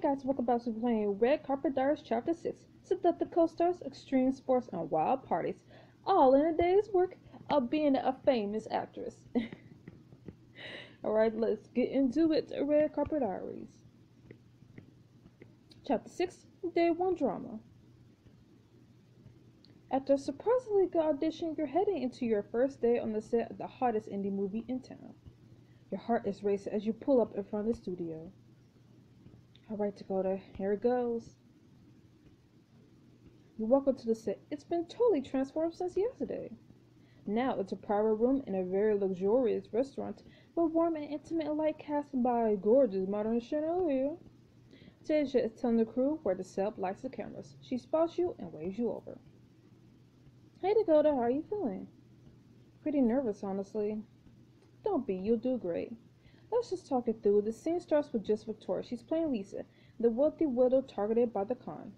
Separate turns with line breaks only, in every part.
guys, welcome back to playing Red Carpet Diaries Chapter 6. Seductive co-stars, extreme sports, and wild parties. All in a day's work of being a famous actress. Alright, let's get into it. Red Carpet Diaries. Chapter 6, Day 1 Drama. After a surprisingly good audition, you're heading into your first day on the set of the hottest indie movie in town. Your heart is racing as you pull up in front of the studio. Alright, Dakota, here it goes. You walk up to the set. It's been totally transformed since yesterday. Now it's a private room in a very luxurious restaurant with warm and intimate light cast by a gorgeous modern chandelier. Tasia is telling the crew where to set up lights and cameras. She spots you and waves you over. Hey Dakota, how are you feeling? Pretty nervous, honestly. Don't be, you'll do great. Let's just talk it through. The scene starts with just Victoria. She's playing Lisa, the wealthy widow targeted by the con.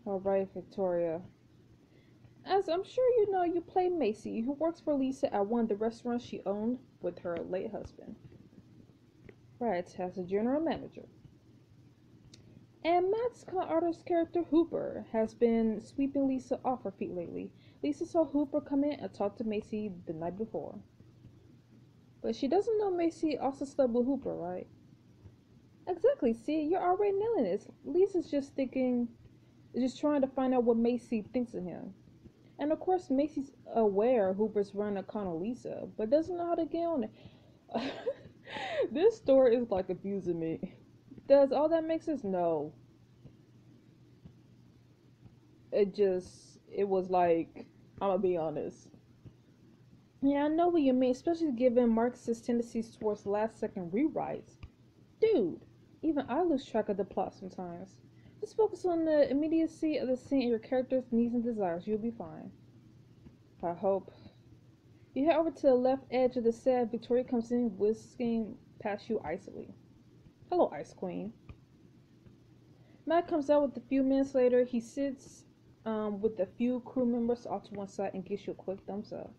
Alright, Victoria. As I'm sure you know, you play Macy, who works for Lisa at one of the restaurants she owned with her late husband. Right, as a general manager. And Matt's con artist character, Hooper, has been sweeping Lisa off her feet lately. Lisa saw Hooper come in and talk to Macy the night before. But she doesn't know Macy also slept with Hooper, right? Exactly, see, you're already nailing this. Lisa's just trying to find out what Macy thinks of him. And of course, Macy's aware Hooper's running a con on Lisa, but doesn't know how to get on it. This story is like abusing me. Does all that make sense? No. It was like, I'm gonna be honest. Yeah, I know what you mean, especially given Marcus's tendencies towards last-second rewrites. Dude, even I lose track of the plot sometimes. Just focus on the immediacy of the scene and your character's needs and desires. You'll be fine. I hope. You head over to the left edge of the set. Victoria comes in, whisking past you icily. Hello, Ice Queen. Matt comes out with a few minutes later. He sits with a few crew members off to one side and gives you a quick thumbs up.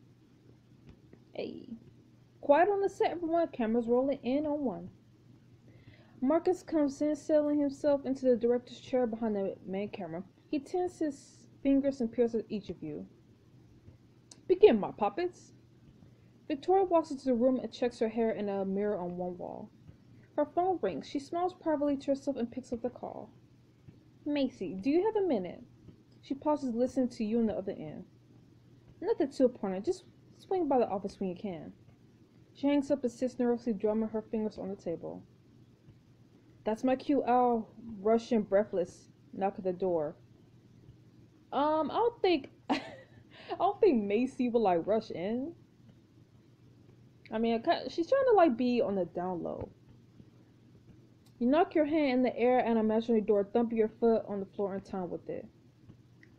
Hey. Quiet on the set, everyone. Cameras rolling in on one. Marcus comes in, settling himself into the director's chair behind the main camera. He tenses his fingers and peers at each of you. Begin, my puppets. Victoria walks into the room and checks her hair in a mirror on one wall. Her phone rings. She smiles privately to herself and picks up the call. Macy, do you have a minute? She pauses, listening to you on the other end. Nothing too important. Just swing by the office when you can. She hangs up and sits nervously, drumming her fingers on the table. That's my cue. I'll rush in breathless, knock at the door. I don't think Macy will like rush in. I mean, she's trying to like be on the down low. You knock your hand in the air and imaginary door, thump your foot on the floor in time with it.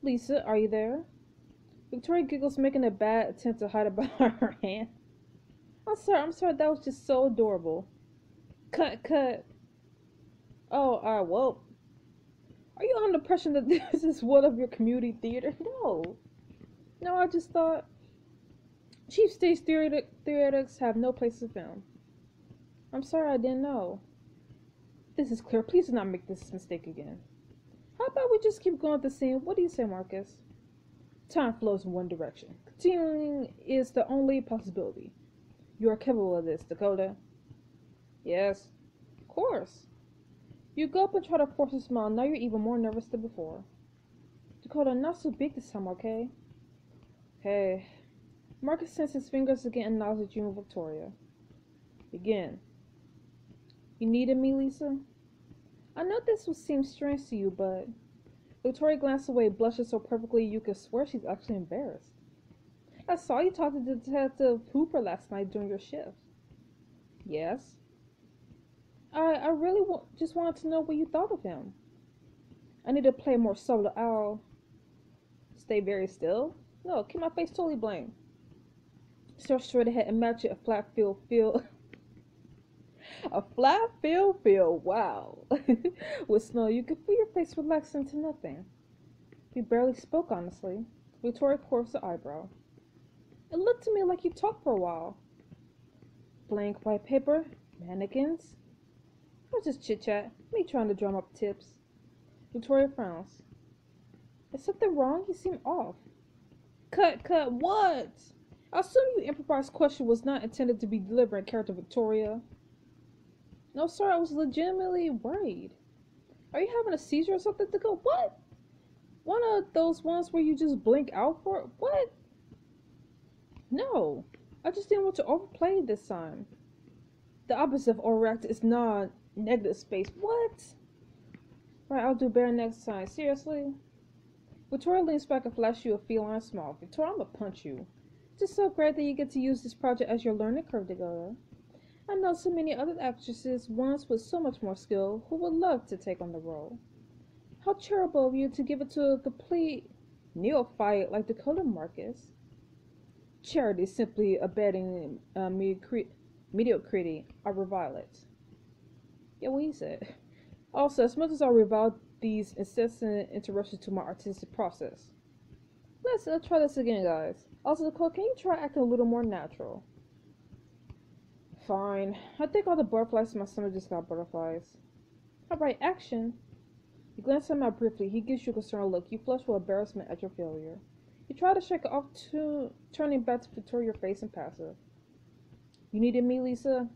Lisa, are you there? Victoria giggles, making a bad attempt to hide it behind her hand. I'm sorry, that was just so adorable. Cut. Oh, well. Are you under pressure that this is one of your community theater? No, I just thought cheap stage theatrics have no place to film. I'm sorry, I didn't know. This is clear. Please do not make this mistake again. How about we just keep going with the scene? What do you say, Marcus? Time flows in one direction. Continuing is the only possibility. You are capable of this, Dakota. Yes, of course. You go up and try to force a smile. Now you're even more nervous than before. Dakota, not so big this time, okay? Hey. Marcus sends his fingers again and nods at you and Victoria. Begin. You needed me, Lisa? I know this will seem strange to you, but... Victoria glances away, blushes so perfectly you could swear she's actually embarrassed. I saw you talk to Detective Hooper last night during your shift. Yes? I really just wanted to know what you thought of him. I need to play more subtle. I'll stay very still. No, keep my face totally blank. Start straight ahead and match it a flat feel. A flat feel. Wow. With snow, you could feel your face relax into nothing. You barely spoke, honestly. Victoria curves her eyebrow. It looked to me like you talked for a while. Blank white paper, mannequins, was just chit-chat, me trying to drum up tips. Victoria frowns. Is something wrong? You seem off. Cut, what? I assume your improvised question was not intended to be delivered in character, Victoria. No, sir, I was legitimately worried. Are you having a seizure or something to go? What? One of those ones where you just blink out for it? What? No, I just didn't want to overplay it this time. The opposite of overreact is non-negative space. What? Right, I'll do better next time. Seriously? Victoria leans back and flashes you a feline smile. Victoria, I'm gonna punch you. It's just so great that you get to use this project as your learning curve together. I know so many other actresses, ones with so much more skill, who would love to take on the role. How charitable of you to give it to a complete neophyte like Dakota Marcus. Charity is simply abetting mediocrity. I revile it. Yeah, what he said. Also, as much as I revile these incessant interruptions to my artistic process. Let's try this again, guys. Also, Nicole, can you try acting a little more natural? Fine. I think all the butterflies in my stomach just got butterflies. Alright, action. You glance at him out briefly. He gives you a concerned look. You flush with embarrassment at your failure. You try to shake it off, turning back to Victoria, your face impassive. You needed me, Lisa?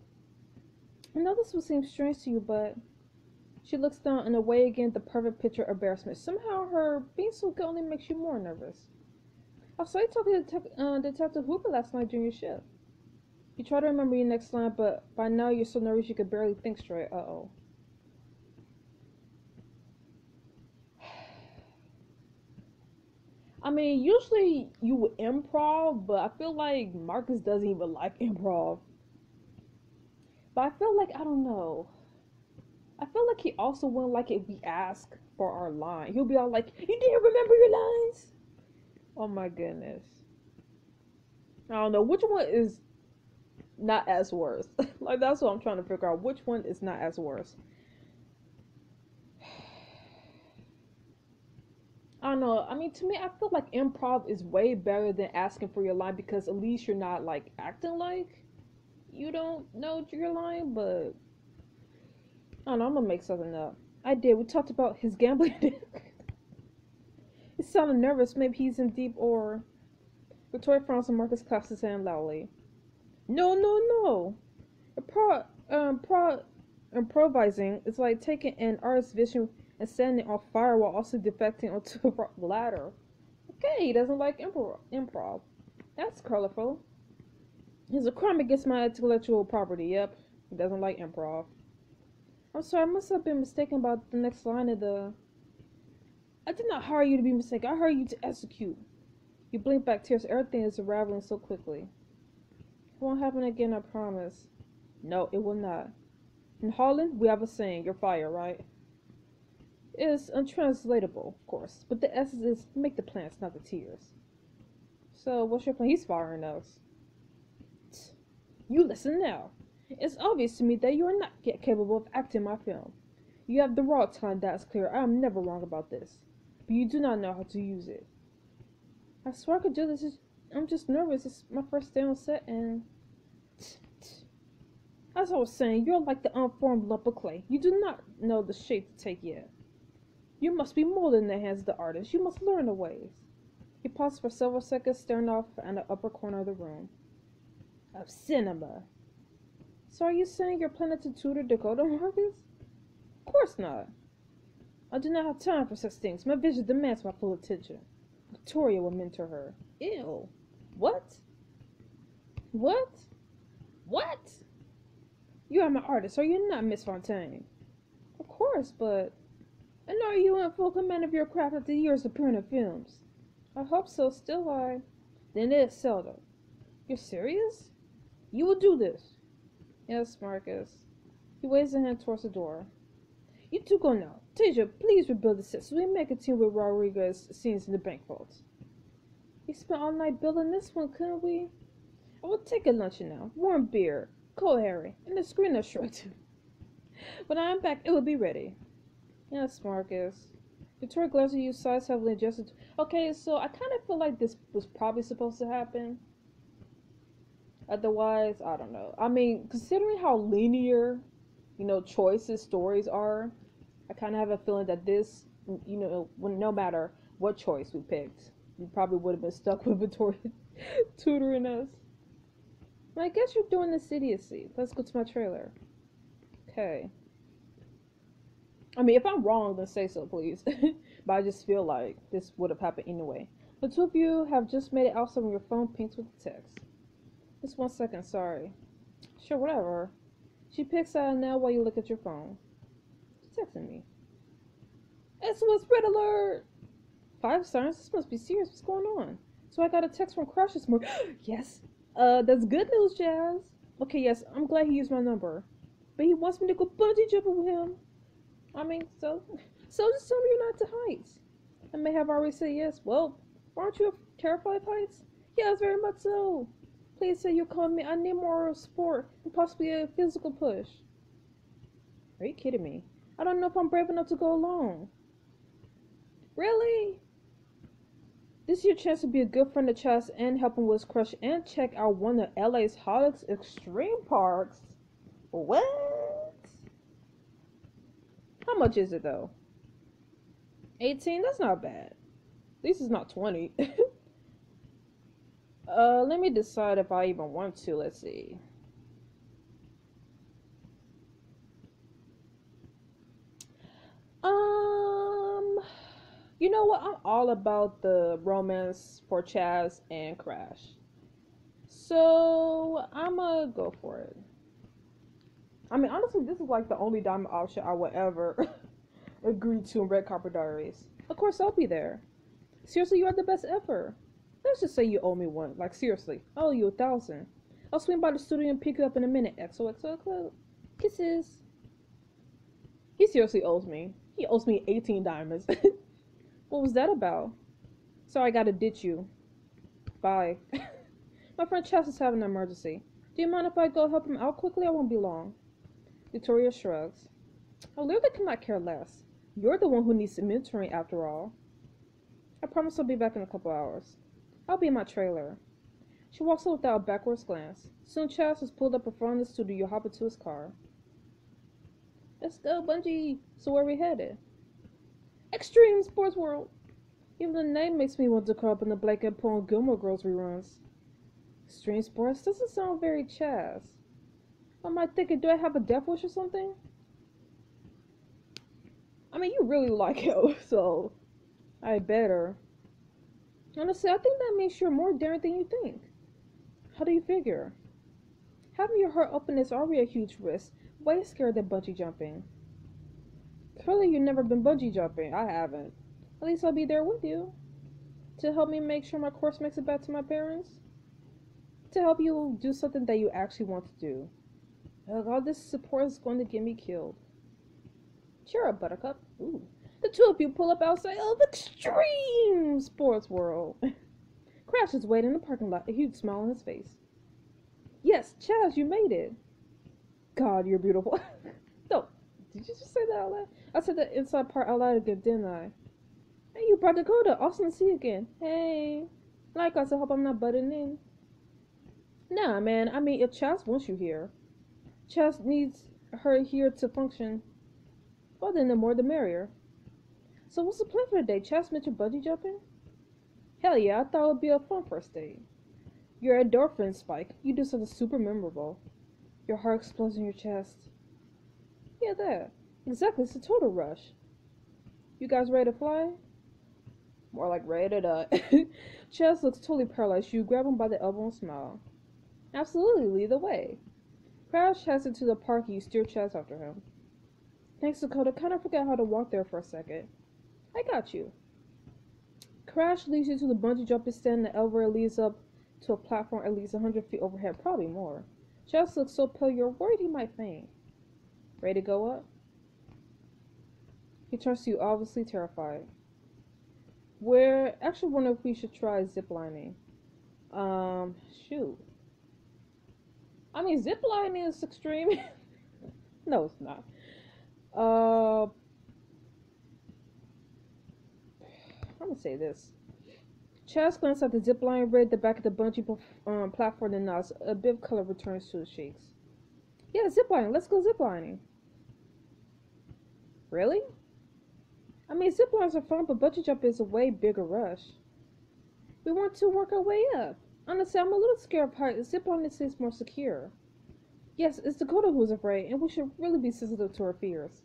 I know this will seem strange to you, but... She looks down and away again, the perfect picture of embarrassment. Somehow her being so good only makes you more nervous. I saw you talking to Detective Hooper last night during your shift. You try to remember your next line, but by now you're so nervous you could barely think straight. Uh-oh. I mean, usually you would improv, but I feel like Marcus doesn't even like improv. But I feel like, I don't know. I feel like he also wouldn't like it if we ask for our line. He'll be all like, you didn't remember your lines? Oh my goodness. I don't know. Which one is not as worse? Like, that's what I'm trying to figure out. Which one is not as worse? I don't know. I mean, to me, I feel like improv is way better than asking for your line because at least you're not, like, acting like you don't know your line, but... I don't know, I'm gonna make something up. I did. We talked about his gambling. He sounded nervous. Maybe he's in deep or... Victoria frowns and Marcus claps his hand loudly. No. Improvising is like taking an artist's vision and setting it on fire while also defecting onto a ladder. Okay, he doesn't like improv. That's colorful. It's a crime against my intellectual property. Yep, he doesn't like improv. I'm sorry, I must have been mistaken about the next line of the... I did not hire you to be mistaken. I hired you to execute. You blink back, tears. Everything is unraveling so quickly. It won't happen again, I promise. No, it will not. In Holland, we have a saying, you're fired, right? It is untranslatable, of course, but the essence is make the plants, not the tears. So, what's your plan? He's firing us. You listen now. It's obvious to me that you are not yet capable of acting my film. You have the raw talent, that's clear. I am never wrong about this. But you do not know how to use it. I swear I could do this. I'm just nervous. It's my first day on set and... As I was saying, you're like the unformed lump of clay. You do not know the shape to take yet. You must be more than the hands of the artist. You must learn the ways. He paused for several seconds, staring off in the upper corner of the room. Of cinema. So are you saying you're planning to tutor Dakota Marcus? Of course not. I do not have time for such things. My vision demands my full attention. Victoria will mentor her. Ew. What? What? What? You are my artist, are you not, Miss Fontaine? Of course, but... And are you in full command of your craft after years appearing in films? I hope so, still I... Then it is seldom. You're serious? You will do this. Yes, Marcus. He waves a hand towards the door. You two go now. Tasia, please rebuild the set so we may continue with Rodriguez's scenes in the bank vaults. We spent all night building this one, couldn't we? I will take a luncheon now. Warm beer, cold Harry, and the screen is short too. When I am back, it will be ready. Yes, Marcus. Victoria glares at you, sighs heavily, and gestures. Okay, so I kind of feel like this was probably supposed to happen. Otherwise, I don't know. I mean, considering how linear, choices stories are. I kind of have a feeling that this, when no matter what choice we picked, we probably would have been stuck with Victoria tutoring us. I guess you're doing this idiocy. Let's go to my trailer. Okay. I mean, if I'm wrong, then say so, please. But I just feel like this would have happened anyway. The two of you have just made it outside when your phone pings with the text. Just 1 second, sorry. Sure, whatever. She picks out now while you look at your phone. She's texting me. SOS Red Alert! 5 stars? This must be serious. What's going on? So I got a text from Crash this morning. Yes. That's good news, Chazz. Okay, yes, I'm glad he used my number. But he wants me to go bungee jumping with him. I mean, so just tell me you're not to heights. I may have already said yes. Well, aren't you terrified of heights? Yes, very much so. Please say you'll call me. I need more sport and possibly a physical push. Are you kidding me? I don't know if I'm brave enough to go alone. Really? This is your chance to be a good friend to Chazz and help him with his crush and check out one of LA's hottest extreme parks. What? How much is it though? 18? That's not bad. At least it's not 20. Let me decide if I even want to. Let's see. You know what? I'm all about the romance for Chazz and Crash. So I'ma go for it. I mean, honestly, this is like the only diamond option I would ever agree to in Red Carpet Diaries. Of course, I'll be there. Seriously, you are the best ever. Let's just say you owe me one. Like, seriously, I owe you 1,000. I'll swing by the studio and pick you up in a minute. XOXO. Kisses. He seriously owes me. He owes me 18 diamonds. What was that about? Sorry, I gotta ditch you. Bye. My friend Chazz is having an emergency. Do you mind if I go help him out quickly? I won't be long. Victoria shrugs. I literally could not care less. You're the one who needs some mentoring after all. I promise I'll be back in a couple hours. I'll be in my trailer. She walks up without a backwards glance. Soon Chazz has pulled up in front of the studio. You hop into his car. Let's go, Bungie. So where are we headed? X-TREAM Sports World. Even the name makes me want to curl up in the blanket and pull on Gilmore Girls reruns. Extreme Sports doesn't sound very Chazz. I might think, do I have a death wish or something? I mean, you really like him, so I better. Honestly, I think that means you're more daring than you think. How do you figure? Having your heart open is already a huge risk. Way scared than bungee jumping. Clearly, you've never been bungee jumping. I haven't. At least I'll be there with you. To help me make sure my course makes it back to my parents. To help you do something that you actually want to do. All this support is going to get me killed. Cheer up, Buttercup. Ooh. The two of you pull up outside of X-TREAM Sports World. Crash is waiting in the parking lot, a huge smile on his face. Yes, Chazz, you made it. God, you're beautiful. No, did you just say that out loud? I said the inside part out loud again, didn't I? Hey, you brought Dakota. Awesome to see you again. Hey. Likewise, I hope I'm not butting in. Nah, man. I mean, if Chazz wants you here. Chazz needs her here to function. Well, then the more the merrier. So what's the plan for the day? Chazz mentioned bungee jumping? Hell yeah, I thought it would be a fun first date. Your endorphin spike. You do something super memorable. Your heart explodes in your chest. Yeah, that. Exactly, it's a total rush. You guys ready to fly? More like ready to die. Chazz looks totally paralyzed. You grab him by the elbow and smile. Absolutely, lead the way. Crash heads into the park and you steer Chazz after him. Thanks, Dakota. Kinda forgot how to walk there for a second. I got you. Crash leads you to the bungee jumping stand. The elevator leads up to a platform at least 100 feet overhead, probably more. Chazz looks so pale you're worried he might faint. Ready to go up? He turns to you, obviously terrified. We're actually wondering if we should try ziplining. Shoot. I mean, ziplining is extreme. No, it's not. I'm gonna say this. Chazz glances at the zipline rig at the back of the bungee platform and nods. A bit of color returns to his cheeks. Yeah, ziplining. Let's go ziplining. Really? I mean, zip lines are fun, but bungee jump is a way bigger rush. We want to work our way up. Honestly, I'm a little scared of heights. Zip line seems more secure. Yes, it's Dakota who's afraid, and we should really be sensitive to her fears.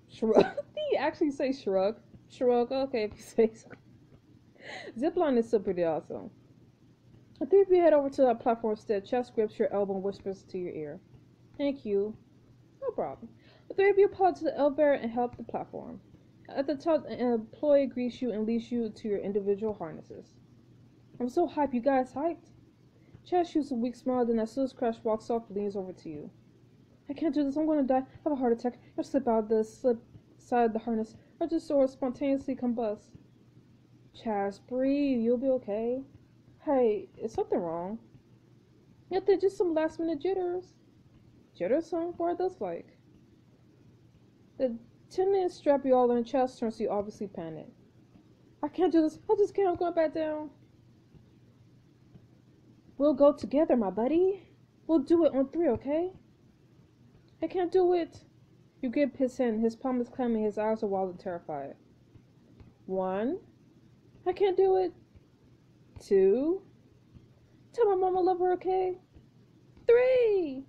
Shrug? Did you actually say shrug? Shrug, okay, if you say so. Zipline is still pretty awesome. The three of you head over to that platform instead. Chest grips your elbow and whispers to your ear. Thank you. No problem. The three of you pull to the elevator and head up the platform. At the top, an employee greets you and leads you to your individual harnesses. I'm so hyped. You guys hyped? Chaz shoots a weak smile, then as soon as Crash walks off, leans over to you. I can't do this. I'm going to die. I have a heart attack. I'll slip out the side of the harness, or just sort of spontaneously combust. Chaz, breathe. You'll be okay. Hey, is something wrong? Nothing, just some last-minute jitters. Jitters, huh? What are those like? The attendant strap you all in, Chaz turns to you, obviously panicked. I can't do this. I just can't. I'm going back down. We'll go together, my buddy. We'll do it on 3, okay? I can't do it. You grip his hand. His palm is clammy. His eyes are wild and terrified. 1. I can't do it. 2. Tell my mom I love her, okay? 3.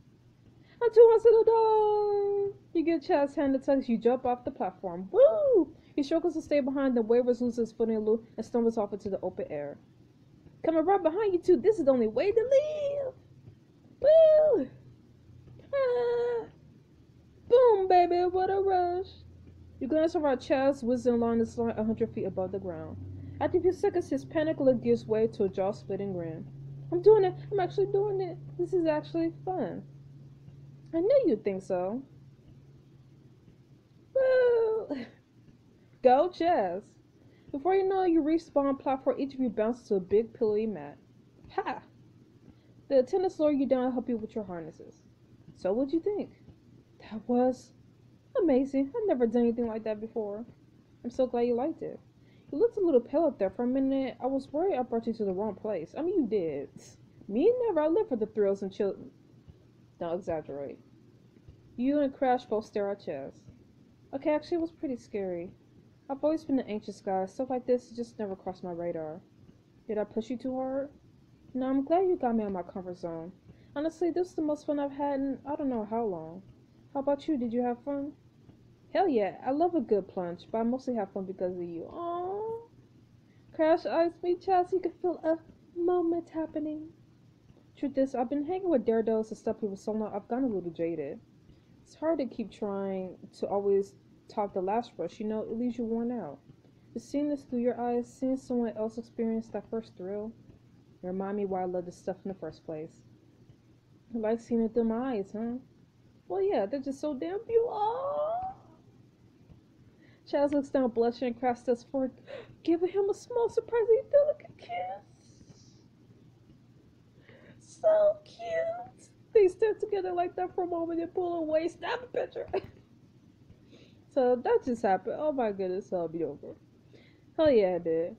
I'm too much to die. You get Chaz's hand to touch. You jump off the platform. Woo! He struggles to stay behind, then wavers, loses his footing and stumbles off into the open air. Coming right behind you, too. This is the only way to live. Woo! Ah. Boom, baby. What a rush. You glance over at Chaz, whizzing along this line 100 feet above the ground. After a few seconds, his panic look gives way to a jaw-splitting grin. I'm doing it. I'm actually doing it. This is actually fun. I knew you'd think so. Woo! Go, Chaz. Before you know it, you reach the bottom platform. Each of you bounces to a big pillowy mat. Ha! The attendants lower you down and help you with your harnesses. So what'd you think? That was amazing. I've never done anything like that before. I'm so glad you liked it. You looked a little pale up there for a minute. I was worried I brought you to the wrong place. I mean, you did. Me never. I live for the thrills and chill. Don't exaggerate. You and Crash both stare at Chaz. Okay, actually, it was pretty scary. I've always been an anxious guy. Stuff like this just never crossed my radar. Did I push you too hard? No, I'm glad you got me out of my comfort zone. Honestly, this is the most fun I've had in I don't know how long. How about you? Did you have fun? Hell yeah, I love a good plunge, but I mostly have fun because of you. Aww. Crash eyes me, Chaz. You can feel a moment happening. Truth is, I've been hanging with daredevils and stuff for so long, I've gotten a little jaded. It's hard to keep trying to always top the last rush, it leaves you worn out. Just seeing this through your eyes, seeing someone else experience that first thrill, it remind me why I love this stuff in the first place. I like seeing it through my eyes, huh? Well, yeah, they're just so damn beautiful. Chaz looks down, blushing, and Crash steps forward, giving him a small, surprising delicate kiss. So cute. They step together like that for a moment and pull away, snap a picture. So that just happened. Oh my goodness, I'll be over. Hell yeah, I did.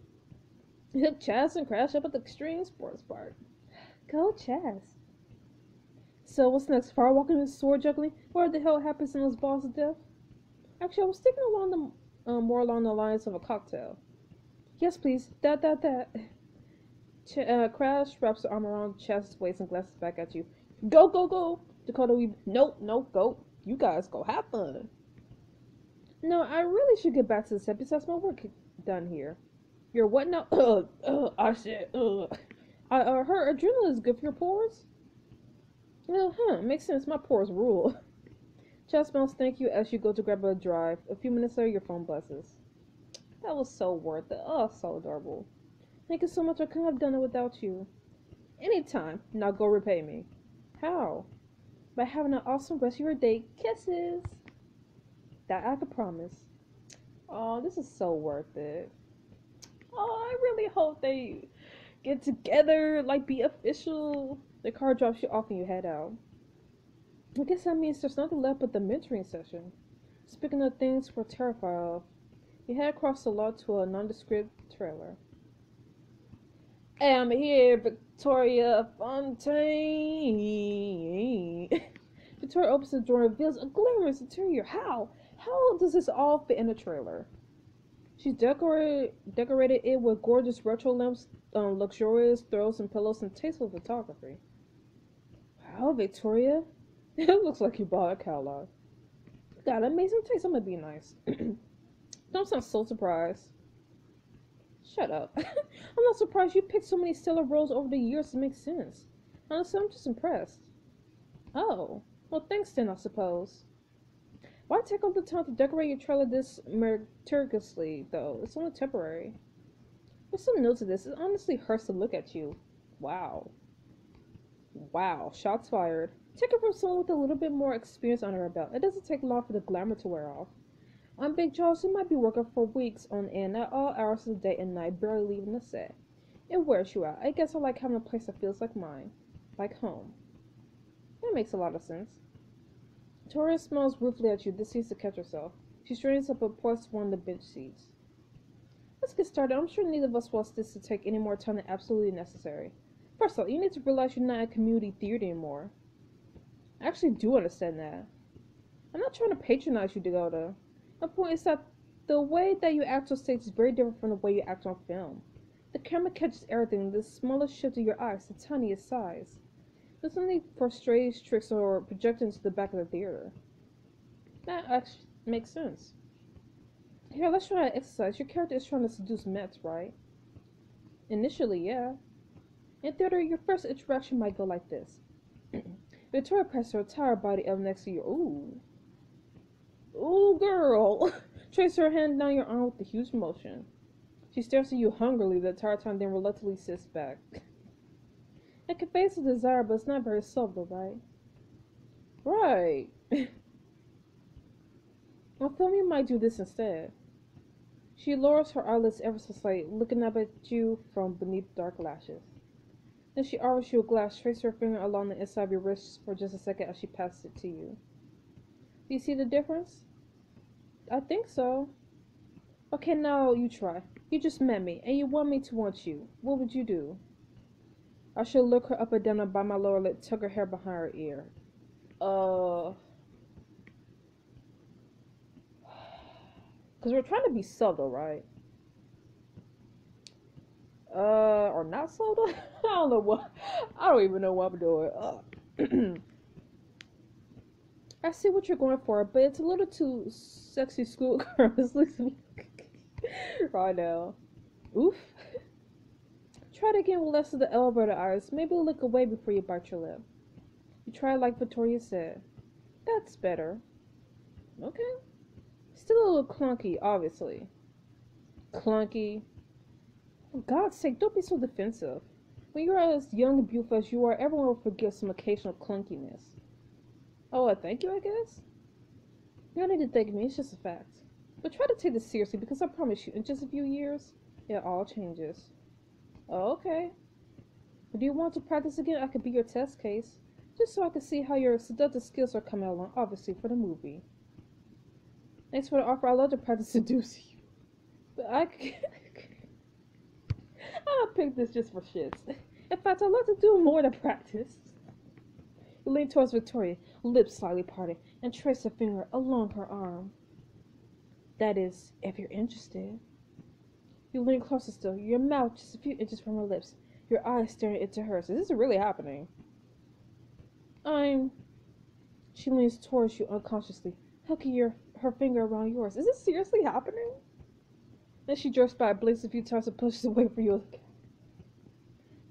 Hook Chaz and Crash up at the Extreme Sports Park. Go Chaz. So what's next? Fire walking and sword juggling? What the hell happens in those balls of death? Actually, I was thinking along the more along the lines of a cocktail. Yes, please. That. Crash wraps the arm around Chaz's waist and glances back at you. Go. Dakota, no, go. You guys go. Have fun. No, I really should get back to the set besides my work done here. Your what now? I said, I heard adrenaline is good for your pores. Makes sense. My pores rule. Chaz smells thank you as you go to grab a drive. A few minutes later, your phone buzzes. That was so worth it. Oh, so adorable. Thank you so much. I couldn't have done it without you. Anytime. Now go repay me. How? By having an awesome rest of your day. Kisses. That I could promise. Oh, this is so worth it. Oh, I really hope they get together, like be official. The car drops you off and you head out. I guess that means there's nothing left but the mentoring session. Speaking of things we're terrified of, you head across the lot to a nondescript trailer. I'm here, Victoria Fontaine. Victoria opens the door and reveals a glamorous interior. How How does this all fit in a trailer? She's decorated it with gorgeous retro lamps, luxurious throws and pillows, and tasteful photography. Wow, Victoria. It looks like you bought a catalog. Got amazing taste. I'm gonna be nice. Don't sound so surprised. Shut up. I'm not surprised you picked so many stellar roles over the years to make sense. Honestly, I'm just impressed. Oh, well, thanks then, I suppose. Why take up the time to decorate your trailer this meticulously, though? It's only temporary. There's some notes to this. It honestly hurts to look at you. Wow. Wow, shots fired. Take it from someone with a little bit more experience under her belt. It doesn't take long for the glamour to wear off. On big jobs, you might be working for weeks on end at all hours of the day and night, barely leaving the set. It wears you out. I guess I like having a place that feels like mine. Like home. That makes a lot of sense. Victoria smiles ruefully at you. This seems to catch herself. She straightens up and points to one of the bench seats. Let's get started. I'm sure neither of us wants this to take any more time than absolutely necessary. First of all, you need to realize you're not in community theater anymore. I actually do understand that. I'm not trying to patronize you, Dakota. My point is that the way that you act on stage is very different from the way you act on film. The camera catches everything, the smallest shift of your eyes, the tiniest size. There's no need for stage tricks or projecting to the back of the theater. That actually makes sense. Here, let's try an exercise. Your character is trying to seduce Mets, right? Initially, yeah. In theater, your first interaction might go like this. Victoria presses her tired body up next to you. Ooh. Ooh, girl. Traces her hand down your arm with a huge motion. She stares at you hungrily the entire time, then reluctantly sits back. It conveys a desire, but it's not very subtle, right? Right. On film, you might do this instead. She lowers her eyelids ever so slightly, looking up at you from beneath dark lashes. Then she offers you a glass, traces her finger along the inside of your wrist for just a second as she passes it to you. Do you see the difference? I think so. Okay, now you try. You just met me, and you want me to want you. What would you do? I should look her up and down and bite my lower lip, tuck her hair behind her ear. Because we're trying to be subtle, right? Or not subtle? I don't even know what I'm doing. I see what you're going for, but it's a little too sexy schoolgirl. Right now. Oof. Try it again with less of the elevator eyes. Maybe look away before you bite your lip. You try like Victoria said. That's better. Okay. Still a little clunky, obviously. Clunky. For God's sake, don't be so defensive. When you're as young and beautiful as you are, everyone will forgive some occasional clunkiness. Oh, thank you, I guess? You don't need to thank me, it's just a fact. But try to take this seriously, because I promise you, in just a few years, it all changes. Oh, okay. But do you want to practice again? I could be your test case. Just so I can see how your seductive skills are coming along, obviously, for the movie. Thanks for the offer. I love to practice seducing you. But I don't pick this just for shits. In fact, I'd love to do more than practice. You lean towards Victoria, lips slightly parted, and trace a finger along her arm. That is, if you're interested. You lean closer still, your mouth just a few inches from her lips, your eyes staring into hers. Is this really happening? She leans towards you unconsciously, hooking her finger around yours. Is this seriously happening? Then she jerks back, blinks a few times, and pushes away from you.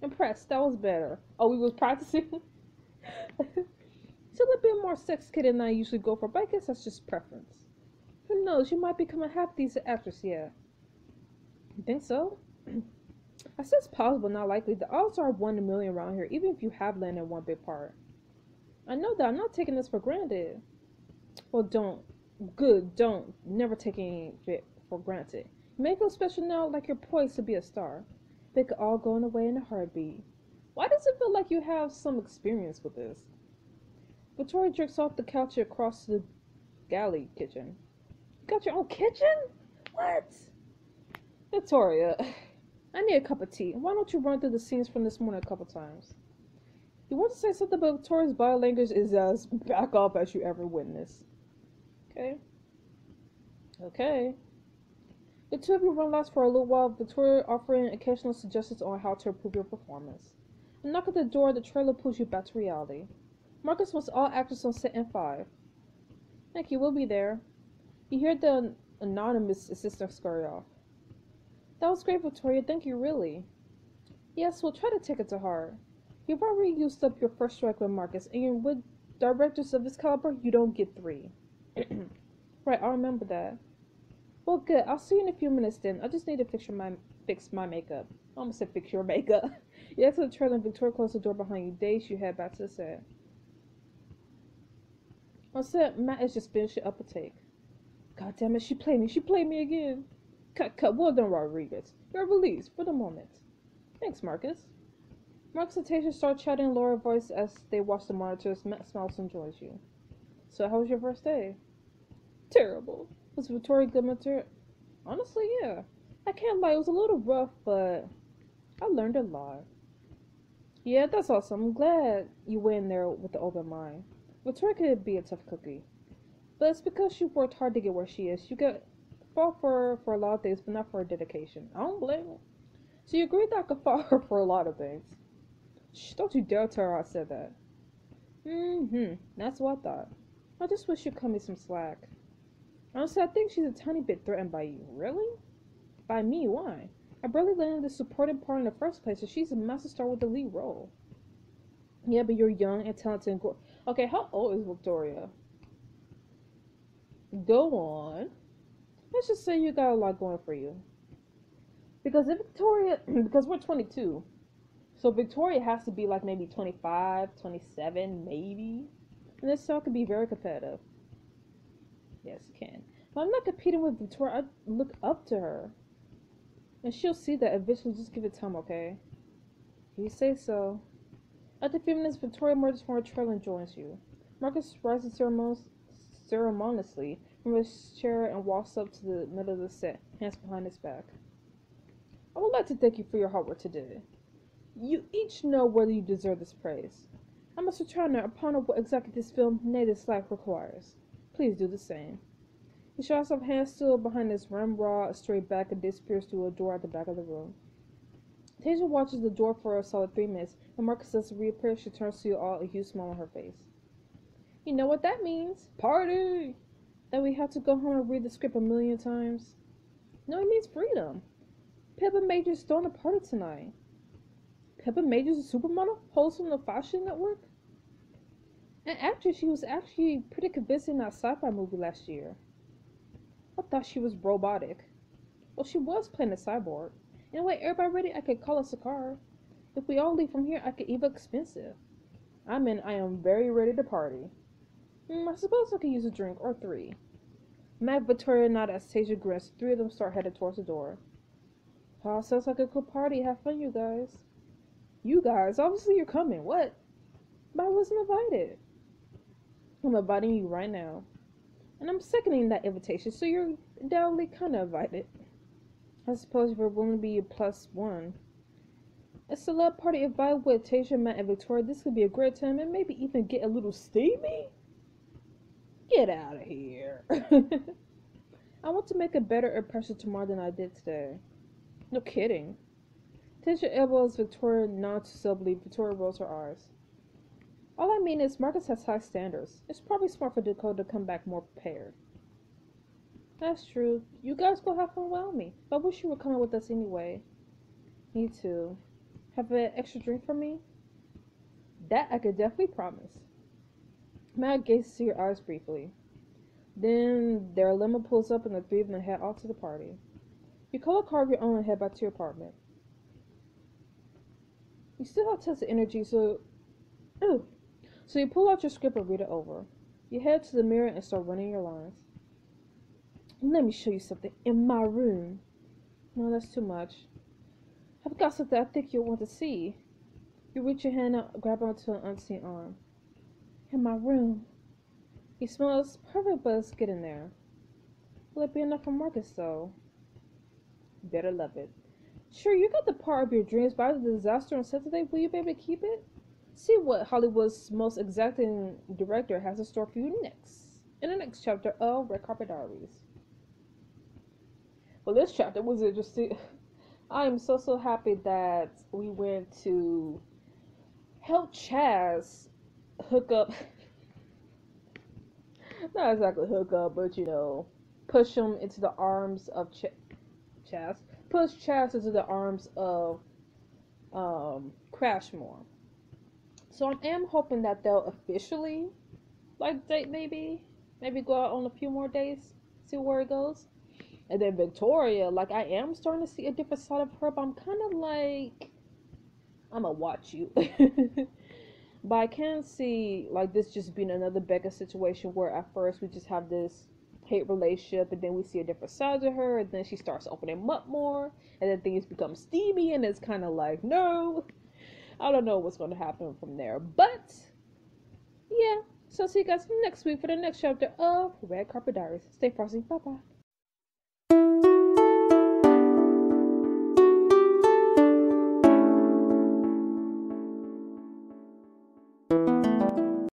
Impressed, that was better. Oh, we was practicing? She's a little bit more sex kid than I usually go for, but I guess that's just preference. Who knows, you might become a half-decent actress yet. You think so? I said it's possible, not likely. The odds are 1 in a million around here, even if you have landed one big part. I know that. I'm not taking this for granted. Well, don't. Good, don't. Never take any of it for granted. You may feel special now, like you're poised to be a star. They could all go away in a heartbeat. Why does it feel like you have some experience with this? Victoria jerks off the couch across the galley kitchen. You got your own kitchen? What? Victoria, I need a cup of tea. Why don't you run through the scenes from this morning a couple times? You want to say something, but Victoria's body language is as back up as you ever witnessed. Okay? Okay. The two of you run laps for a little while, Victoria offering occasional suggestions on how to improve your performance. A knock at the door, the trailer pulls you back to reality. Marcus wants all actors on set in 5. Thank you, we'll be there. You hear the anonymous assistant scurry off. That was great, Victoria, thank you, really. Yes, we'll try to take it to heart. You've already used up your first strike with Marcus, and with directors of this caliber, you don't get 3. Right, I'll remember that. Well, good. I'll see you in a few minutes then. I just need to fix my makeup. I almost said fix your makeup. You exit the trailer and Victoria closes the door behind you. Dazed, you head back to the set. On set, Matt is just finishing up a take. God damn it, she played me. She played me again. Cut. Well done, Rodriguez. You're released for the moment. Thanks, Marcus. Marcus and Tasia start chatting in lower voice as they watch the monitors. Matt smiles and joins you. So, how was your first day? Terrible. Was Victoria good material? Honestly, yeah. I can't lie, it was a little rough, but I learned a lot. Yeah, that's awesome. I'm glad you went in there with the open mind. Victoria could be a tough cookie. But it's because she worked hard to get where she is. You get fought for a lot of things, but not for her dedication. I don't blame her. So you agreed that I could fault her for a lot of things. Shh, don't you dare tell her I said that. That's what I thought. I just wish you'd cut me some slack. Honestly, I think she's a tiny bit threatened by you. Really? By me? Why? I barely landed the supporting part in the first place, and she's a master star with the lead role. Yeah, but you're young and talented and okay, how old is Victoria? Go on. Let's just say you got a lot going for you. Because because we're 22, so Victoria has to be like maybe 25, 27, maybe. And this show can be very competitive. Yes, it can. But I'm not competing with Victoria. I look up to her. And she'll see that eventually. Just give it time, okay? You say so. After a few minutes, Victoria emerges from her trailer and joins you. Marcus rises ceremoniously from his chair and walks up to the middle of the set, hands behind his back. I would like to thank you for your hard work today. You each know whether you deserve this praise. I must return a upon what exactly this film, nay this life, requires. Please do the same. He shots off hands still behind his ramrod straight back and disappears through a door at the back of the room. Tasia watches the door for a solid 3 minutes, and Marcus does reappear. She turns to you all, a huge smile on her face. You know what that means? Party! That we have to go home and read the script a million times? No, it means freedom. Pippa Majors throwing a party tonight. Pippa Majors, a supermodel, host on the Fashion Network? An actress, she was actually pretty convincing in that sci-fi movie last year. I thought she was robotic. Well, she was playing a cyborg. Anyway, everybody ready? I could call us a car. If we all leave from here, I could even expensive. I am very ready to party. I suppose I could use a drink or 3. Matt, Victoria nod as Tasia grins. 3 of them start headed towards the door. Oh, sounds like a cool party. Have fun, you guys. You guys? Obviously you're coming. What? But I wasn't invited. I'm inviting you right now. And I'm seconding that invitation, so you're doubly kind of invited. I suppose if you're willing to be a +1. A celeb party invite with Tasia, Matt, and Victoria. This could be a great time and maybe even get a little steamy. Get out of here. I want to make a better impression tomorrow than I did today. No kidding. Tasia elbows Victoria, nods to subtly. Victoria rolls her eyes. All I mean is Marcus has high standards. It's probably smart for Dakota to come back more prepared. That's true. You guys go have fun without me. But I wish you were coming with us anyway. Me too. Have an extra drink for me? That I could definitely promise. Matt gazes to your eyes briefly. Then their limo pulls up and the 3 of them head off to the party. You call a car of your own and head back to your apartment. You still have tons of energy, so you pull out your script and read it over. You head to the mirror and start running your lines. Let me show you something in my room. No, that's too much. I've got something I think you'll want to see. You reach your hand out, grab onto an unseen arm. In my room. He smells perfect, but it's getting there. Will it be enough for Marcus, though? Better love it. Sure, you got the part of your dreams, but after the disaster on set today, will you be able to keep it? See what Hollywood's most exacting director has in store for you next. In the next chapter of Red Carpet Diaries. Well, this chapter was interesting. I am so happy that we went to help Chazz hook up. Not exactly hook up, but push him into the arms of Chazz. Push Chazz into the arms of Crashmore. So I am hoping that they'll officially date maybe go out on a few more days, see where it goes. And then Victoria, I am starting to see a different side of her, but I'm kind of like, I'm gonna watch you. But I can see this just being another Becca situation where at first we just have this hate relationship, and then we see a different side of her, and then she starts opening up more, and then things become steamy, and it's kind of like, no, I don't know what's going to happen from there. But yeah, so see you guys next week for the next chapter of Red Carpet Diaries. Stay frosty. Bye bye.